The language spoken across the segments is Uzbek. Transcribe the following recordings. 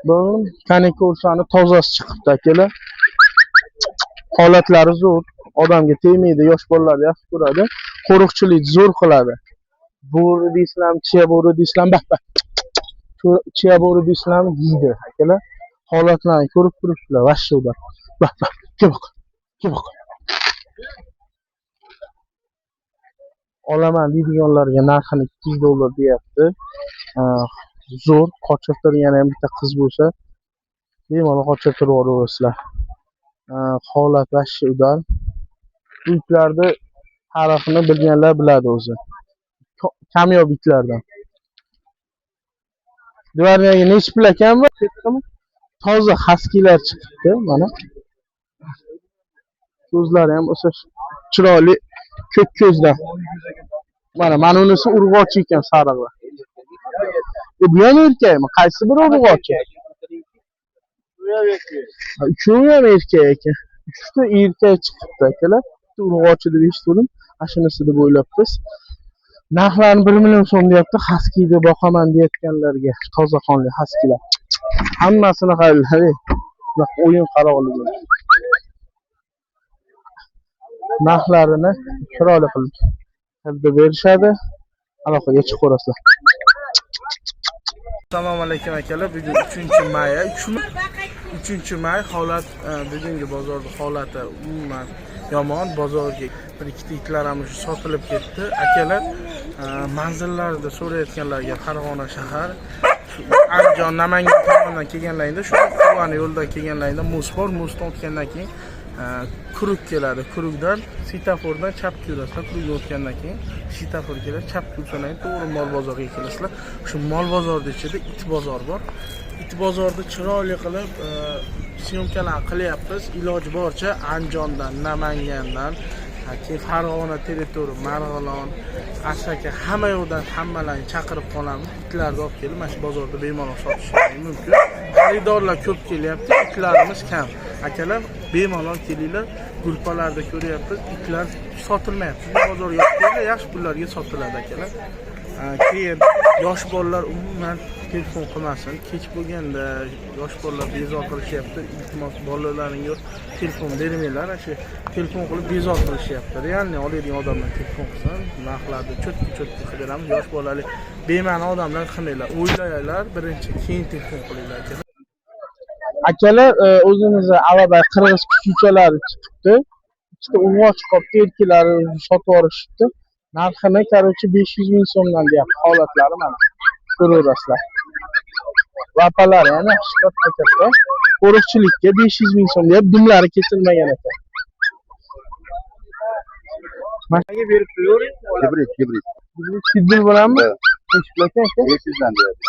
Bu kaneka ursani tozasi chiqibdi akalar. Holatlari zo'r. Odamga tegmaydi, yosh bolalar yaxshi ko'radi. Qo'riqchilik zo'r qiladi. Bo'ri deysizlarmi, chiya bo'ri deysizlarmi, bak. Chiya bo'ri deysizlarmi, yeydi akalar. Holatlarni ko'rib turibsizlar, vashsho'da. Bak, kel bak. Olaman deydiganlarga narxini $200 deyapti. Zo'r, qochirtirgani ham bitta qiz bo'lsa, bemalol qochirtirib yuboraversizlar. Holat vashsho'dan. Bu itlarni tarixini bilganlar biladi o'zi. Kamyob itlardan. Dvorniyaga nechi pul ekanmi? Toza haskilar chiqibdi, mana. Ko'zlari ham o'sha chiroyli ko'k ko'zdan. Mana unisi urg'ochi ekan, sariqlar. Bu ham erkakmi? Qaysi biri urg'ochi? Uchovi ham erkak ekan. Uchta erkak chiqibdi akalar. Urg'ochi deb eshitdim. Ashunisi deb o'ylabmiz. Narxlarni 1 million so'm deyapti. Haskiyni boqaman deyotganlarga, toza qonli haskilar. Hammasini xayrlari. O'yin qaroqligi. Narxlarini chiroyli qilib berishadi. Aloqaga chiqib ko'rasizlar. Assalomu alaykum akalar. Bugun 3-may. 3-may holat, bugungi bozorda holati umuman yomon. Bozorga bir ikkita itlar ham sotilib ketdi. Akalar, manzillarda so'rayotganlarga Farg'ona shahar, Andijon, Namangan tomondan kelganlaringda, shu Quvani yo'ldan kelganlaringda muz bor. Muzdan o'tgandan keyin kuruk keladi. Kurukdan svetofordan chapga yurasizlar. Kurukga o'tgandan keyin svetofor keladi. Chapga o'tgandan keyin to'g'ri mol bozoriga kelasizlar. Shu mol bozorida ichida it bozor bor. It bozorda chiroyli qilib syomkalar qilyapmiz. Iloji boricha Andijondan, Namangandan, keyin Farg'ona territoriya, Marg'ilon, Asaka hamma yoqdan hammalarni chaqirib qolamiz. Itlarni olib kelib mana shu bozorda bemalol sotishingiz mumkin. Xaridorlar ko'p kelyapti, itlarimiz kam. Akalar, bemalol kelinglar. Gruppalarda ko'ryapmiz, itlar sotilmayapti. Bozorga kelib yaxshi pullarga sotiladi akalar. Keyin yosh bolalar umuman telefon qilmasin. Kech bo'lganda yosh bolalar bezor qilishyapti. Iltimos bolalaringga telefon bermanglar. Shu telefon qilib bezor qilishyapti. Realni oladigan odamlar telefon qilsin, narxlarni cho'tki qilib beramiz. Yosh bolalar bema'ni odamlar qilmanglar. O'ylaylar, birinchi keyin telefon qilinglar akalar. Akalar, o'zimizni Alabay qirg'iz kuchuvchalari chiqibdi. Ikkita urg'och qopda erkaklar sotib yuborishibdi. Narxini karochi 500 ming so'mdan deyapti. Holatlari mana. Ko'raverasizlar. Lapalari yana katta. Qo'riqchilikka 500 ming so'm deyapti. Dumlari kesilmagan ekan. Mashinaga berib qo'ying. Hibrid. Hibrid bo'ladimi? Eshitlakan aka. 500 dan deyapti.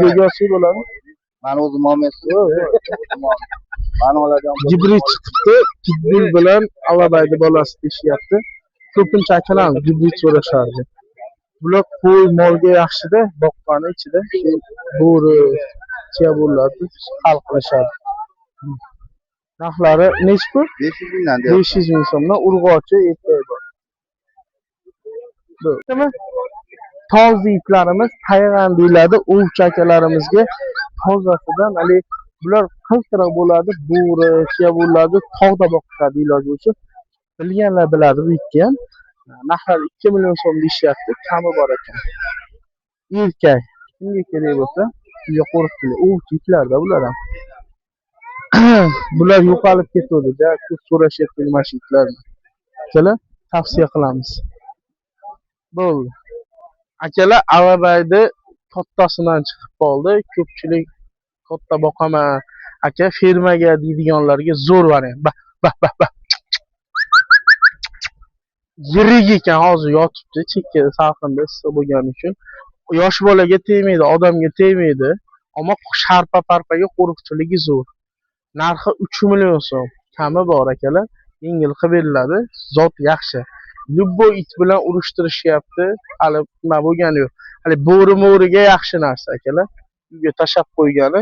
Videosi bo'ladimi? Mana o'zim olmaysiz. Mana oladigan. Hibrid chiqibdi. Pitbull bilan Alabayda bolasi deyapti. Ko'pincha akalar hibrid so'rashardi. Bular qo'y molga yaxshida, boqqani ichida bo'ri, chiya bo'lardi, xalq qilishadi. Narxlari nechi pul? 500 mingdan deyapti. 500 ming so'mdan urg'ochi erkak bor. Nima? Toza itlarimiz Tayvan deyiladi. Ovchi akalarimizga tozasidan, hali bular qiltiriq bo'ladi, bo'ri, chiya bo'ladi, tog'da boqishadi iloji bo'lsa. Bilganlar biladi bu itni ham. Narxlari 2 million so'm deyishyapti, kami bor ekan. Erkak, kimga kerak bo'lsa, uyga qo'riqchilik, ovchi itlarda bular ham. Bular yo'qolib ketdi-da, ko'p so'rashyapti mana shu itlarni. Akalar, tavsiya qilamiz. Bo'ldi. Akalar, Alabayda kattasidan chiqib qoldi. Ko'pchilik katta boqaman, aka fermaga deydiganlarga zo'r variant. Bak. Yirik ekan, hozir yotibdi, chekkada salqinda issiq bo'lgani uchun. Yosh bolaga tegmaydi, odamga tegmaydi. Ammo sharpa-parpaga qo'riqchiligi zo'r. Narxi 3 million so'm. Kami bor akalar. Yengil qilib beriladi. Zot yaxshi. Lubboy it bilan urishtirishyapti. Hali nima bo'lgani yo'q. Hali bo'ri-mo'riga yaxshi narsa akalar. Uyga tashab qo'ygani.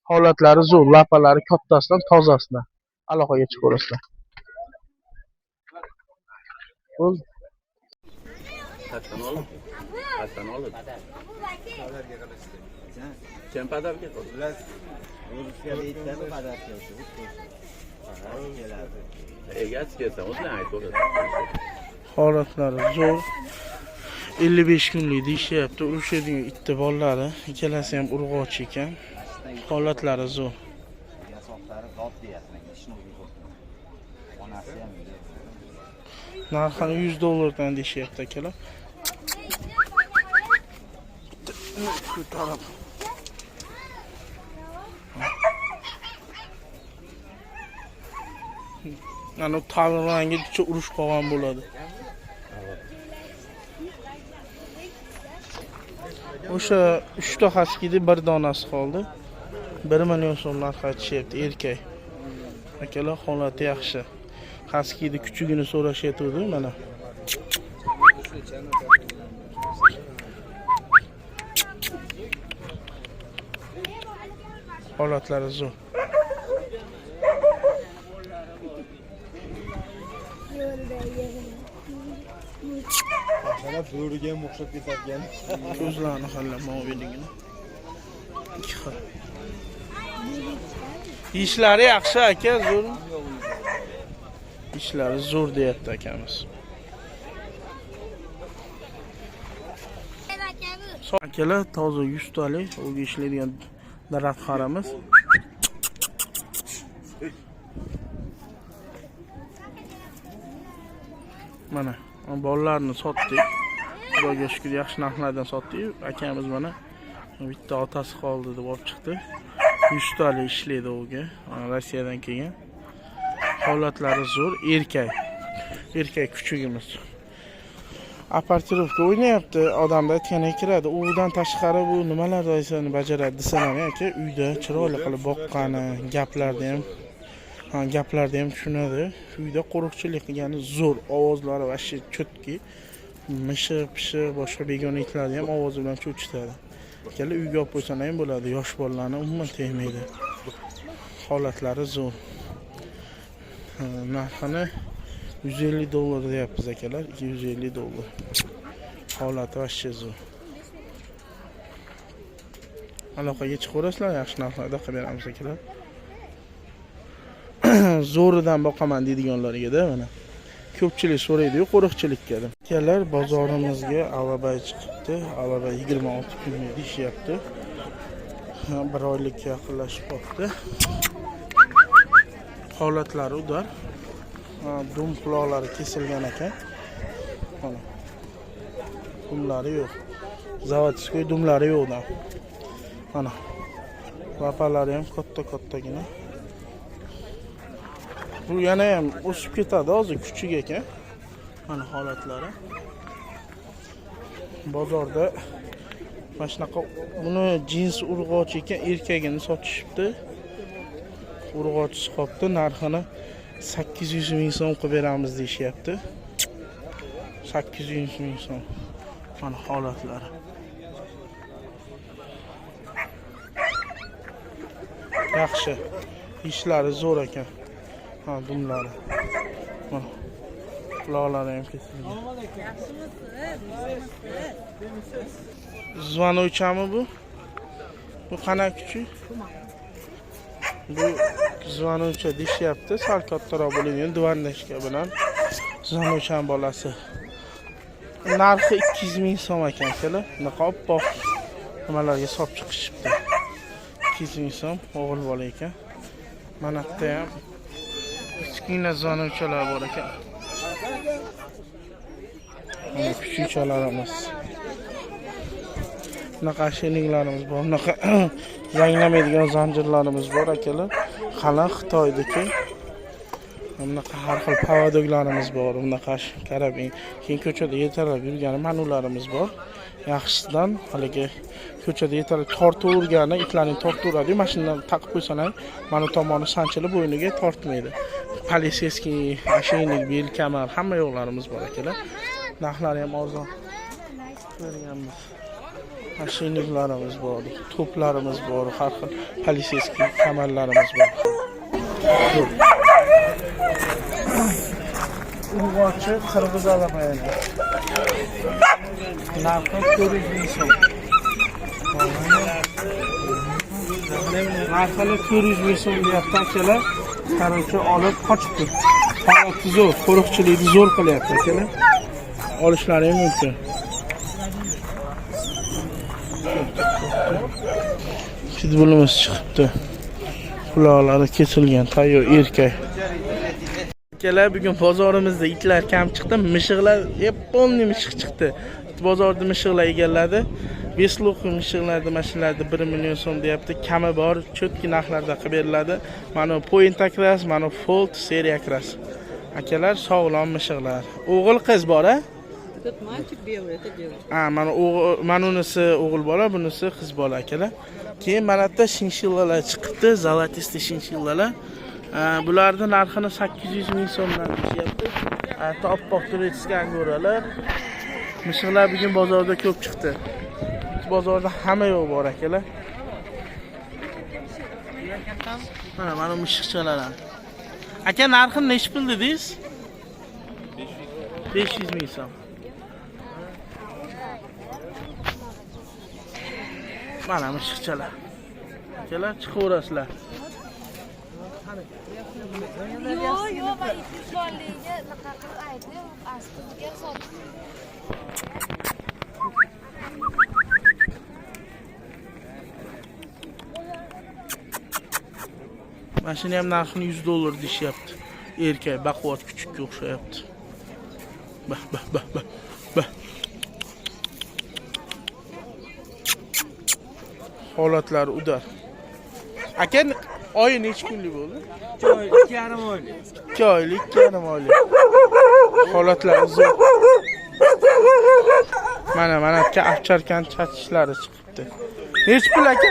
Holatlari zo'r, lapalari kattasidan tozasidan. Aloqaga chiqib ko'rasizlar. Hasan oldu. Kim padarga qo'ydi? Ular o'zga deytadi qadar kelsa. Egasi kelsa, o'zini aytib Holatlari zo'r. 55 kunlik deyishyapti. Urushadigan itti bolalari, ikkalasi ham urg'ochi ekan. Holatlari zo'r. Yasoqlari dod deyapman. Ishni o'ylayapman. Onasi ham Narxini $100 deyishyapti akalar. Shu taraf. Ana tag'iranga urush qolgan bo'ladi. O'sha 3 ta haskiyni bir donasi qoldi. 1 million so'm narx aytishyapti erkak. Akalar holati yaxshi. Haskiyni kuchugini so'rashyapti mana. Holatlari zo'r. Mana bo'riga ham o'xshab ketadigan. Ko'zlarni hallab moviligini. Ikki xil. Ishlari yaxshi aka, zo'r. Ishlari zo'r deyapti akamiz. Akalar toza 100 talik, o'ga ishlaydigan daraxt qaramiz. Mana bolalarni sotdik. Xudoga shukr, yaxshi narxlardan sotdik. Akamiz mana bitta otasi qoldi deb olib chiqdi. 100 talik ishlaydi o'ga. Rossiyadan kelgan. Holatlari zo'r, erkak. Erkak kuchugimiz. Apartirovka o'ynayapti, odamda aytganiga kiradi. Udan tashqari bu nimalar doisini bajaradi desalar aka, uyda chiroyli qilib boqqani, gaplarda ham tushunadi. Uyda qo'riqchilik qilgani zo'r, ovozlari va chotki, mishi, boshqa begona itlarni ham ovozi bilan cho'chitadi. Akalar uyga olib qo'ysan ham bo'ladi, yosh bolalarni umuman tegmaydi. Holatlari zo'r. Narxini $150 deyapmiz akalar, $250. Holati vashcha zo'r. Aloqaga chiqaverasizlar, yaxshi narxlarda qilib beramiz akalar. Zo'ridan boqaman deydiganlarga-da mana. Ko'pchilik so'raydi-yu qo'riqchilikka. Akalar bozorimizga alabay chiqibdi. Alabay 26 kunlik deyishyapti. 1 oylikka yaqinlashib qoldi. Holatlari udar. Dum quloqlari kesilgan ekan. Mana. Dumlari yo'q. Zavodskiy dumlari yo'qda. Mana. Lapalari ham katta-kattagina. Bu yana ham o'sib ketadi, hozir kuchuk ekan. Mana holatlari. Bozorda mana shunaqa buni jins urg'ochi ekan, erkagini sotishibdi. Urg'ochisi qopti, narxini 800 ming so'm qilib beramiz deyishyapti. 800 ming so'm. Mana holatlari. Yaxshi. Ishlari zo'r ekan. Ha, dumlari. Mana. Quloqlari ham kesilgan. Zvanovchami bu? Bu qanaqa kuchi? Bu Zvanovcha deyishyapti, sal kattaroq bo'lgan dvandashka bilan Zvanovchaning bolasi. Narxi 200 ming so'm ekan akalar. Bunaqa oppoq nimalarga solib chiqishibdi. 200 ming so'm o'g'il bola ekan. Mana bu ham kichkina Zvanovchalar bor ekan. Mana kuchukchalarimiz. Bunaqa sheninglarimiz bor. Bunaqa zanglamaydigan zanjirlarimiz bor akalar. Qalin Xitoydagi. Bunaqa har xil pavodoglarimiz bor. Bunaqa karabin. Keyin ko'chada yetarlab yurgan manularimiz bor. Yaxshisidan haligi ko'chada yetarlab tortavergani, itlarning tortaveradi. Mashinadan taqib qo'ysan ham mana tomoni sanchilib bo'yniga tortmaydi. Poliseskiy, asheynik, bel, kamar hamma yo'qlarimiz bor akalar. Narxlari ham arzon. Ko'rganmiz. Asheyniklarimiz bor, to'plarimiz bor, har xil poliseskiy kamarlarimiz bor. Urg'ochi qirg'iz alamaydi. narxi 400 ming so'm. Narxini 400 ming so'm deyapti akalar. Qarorchi olib qochibdi. Holati zo'r, qo'riqchilikni zo'r qilyapti akalar. Olishlari ham mumkin. Pitbullimiz chiqibdi. Quloqlari kesilgan tayyor erkak. Akalar, bugun bozorimizda itlar kam chiqdi. Mishiqlar, yaponiya mishiq chiqdi. Bozorda mishiqlar egalladi. Besluq mishiqlarda mashinalarda 1 million so'm deyapti. Kami bor, cho'tki narxlarda qilib beriladi. Mana point akras, mana fold seriya akras. Akalar, sog'lom mishiqlar. O'g'il qiz bor-a? Этот мальчик белый, это девочка. Mana unisi o'g'il bola, bunisi qiz bola akalar. Keyin mana bu shinshillalar chiqibdi, zolotiste shinshillalar. Bularning narxini 800 ming so'mdan deyapti. Top turistik angoralar. Mishiqlar bugun bozorda ko'p chiqdi. Bozorda hamma yo'q bor akalar. Mana mishiqchalar. Aka, narxini necha pul dedingiz? 500 ming so'm. Mana mishiqchalar. Akalar, chiqaverasizlar. Yo'q, va ikki sonliga naqa qilib aytdim, astiga sotdim. Mashina ham narxini $100 deyapti. Erkak baquvvat kuchukka o'xshayapti. Bah. Holatlari udar. Aka, oyi necha kunlik bo'ldi? 2,5 oylik. 2 oylik, 2,5 oylik. Holatlari zo'r. Mana avcharkan chatishlari chiqibdi. Necha pul aka?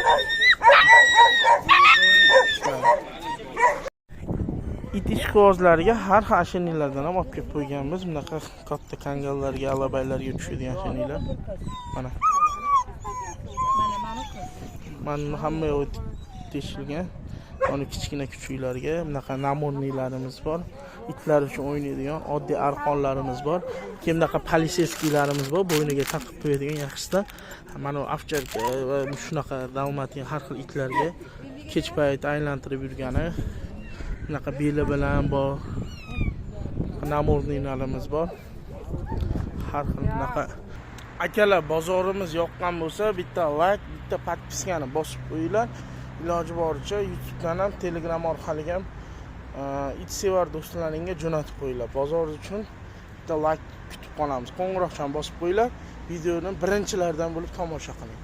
It ishqibozlariga har xil ashinilardan ham olib kelib qo'yganmiz. Bunaqa katta kangallarga, alabaylarga tushadigan ashinilar. Mana hamma yo'q teshilgan. Mana kichkina kuchuklarga bunaqa namornilarimiz bor. Itlar uchun o'ynaydigan oddiy arqonlarimiz bor. Keyin bunaqa polisetskilarimiz bor, bo'yniga taqib qo'yadigan yaxshisidan. Mana ovcharka va shunaqa dalmatin har xil itlarga kech payt aylantirib yurgani. Bunaqa beli bilan bor. Namornilarimiz bor. Har xil bunaqa. Akalar, bozorimiz yoqqan bo'lsa, bitta like, bitta podpiskani bosib qo'yinglar. Iloji boricha YouTubedan ham, Telegram orqali ham it sevar do'stlaringizga jo'natib qo'yinglar. Bozor uchun bitta like kutib qolamiz. Qo'ng'iroqchani bosib qo'yinglar. Videoni birinchilardan bo'lib tomosha qiling.